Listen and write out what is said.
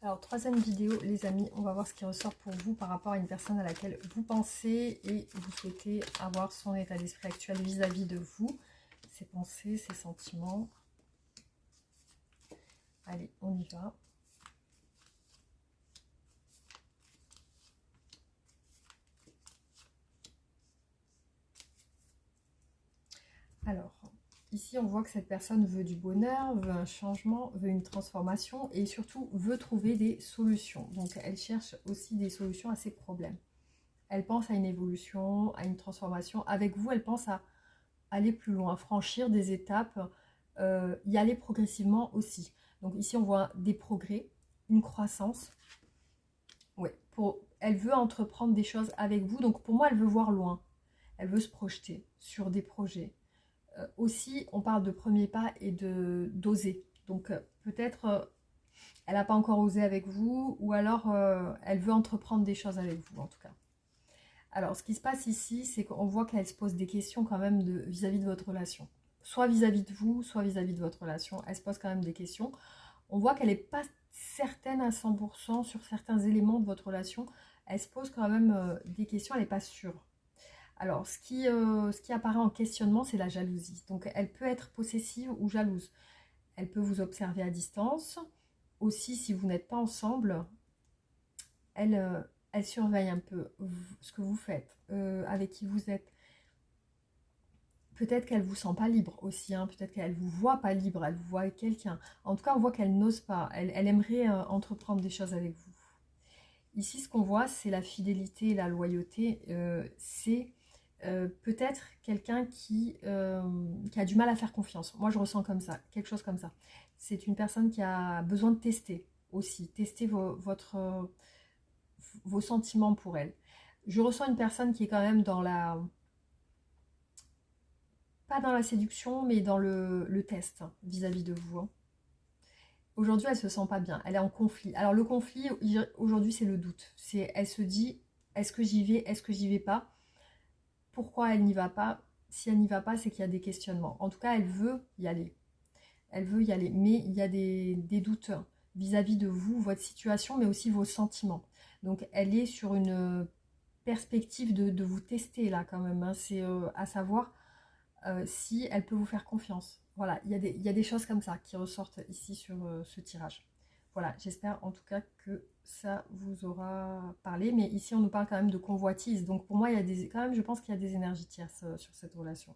Alors, troisième vidéo, les amis, on va voir ce qui ressort pour vous par rapport à une personne à laquelle vous pensez et vous souhaitez avoir son état d'esprit actuel vis-à-vis de vous, ses pensées, ses sentiments. Allez, on y va. Alors, ici, on voit que cette personne veut du bonheur, veut un changement, veut une transformation et surtout veut trouver des solutions. Donc, elle cherche aussi des solutions à ses problèmes. Elle pense à une évolution, à une transformation. Avec vous, elle pense à aller plus loin, franchir des étapes, y aller progressivement aussi. Donc ici, on voit des progrès, une croissance. Ouais, elle veut entreprendre des choses avec vous. Donc pour moi, elle veut voir loin. Elle veut se projeter sur des projets. Aussi, on parle de premiers pas et d'oser. Donc peut-être elle n'a pas encore osé avec vous ou alors elle veut entreprendre des choses avec vous en tout cas. Alors, ce qui se passe ici, c'est qu'on voit qu'elle se pose des questions quand même vis-à-vis de votre relation. Soit vis-à-vis de vous, soit vis-à-vis de votre relation. Elle se pose quand même des questions. On voit qu'elle n'est pas certaine à 100% sur certains éléments de votre relation. Elle se pose quand même des questions, elle n'est pas sûre. Alors, ce qui apparaît en questionnement, c'est la jalousie. Donc, elle peut être possessive ou jalouse. Elle peut vous observer à distance. Aussi, si vous n'êtes pas ensemble, elle surveille un peu ce que vous faites, avec qui vous êtes. Peut-être qu'elle ne vous sent pas libre aussi, hein. Peut-être qu'elle ne vous voit pas libre, elle vous voit avec quelqu'un. En tout cas, on voit qu'elle n'ose pas, elle aimerait entreprendre des choses avec vous. Ici, ce qu'on voit, c'est la fidélité, la loyauté. C'est peut-être quelqu'un qui a du mal à faire confiance. Moi, je ressens comme ça, quelque chose comme ça. C'est une personne qui a besoin de tester aussi, tester vos sentiments pour elle. Je ressens une personne qui est quand même dans pas dans la séduction, mais dans le test vis-à-vis de vous. Aujourd'hui, elle se sent pas bien, elle est en conflit. Alors le conflit, aujourd'hui, c'est le doute. Elle se dit, est-ce que j'y vais, est-ce que j'y vais pas? Pourquoi elle n'y va pas? Si elle n'y va pas, c'est qu'il y a des questionnements. En tout cas, elle veut y aller. Elle veut y aller, mais il y a des doutes vis-à-vis de vous, votre situation, mais aussi vos sentiments. Donc, elle est sur une perspective de vous tester là quand même. Hein. C'est à savoir si elle peut vous faire confiance. Voilà, il y a des choses comme ça qui ressortent ici sur ce tirage. Voilà, j'espère en tout cas que ça vous aura parlé. Mais ici, on nous parle quand même de convoitise. Donc, pour moi, quand même, je pense qu'il y a des énergies tierces sur cette relation.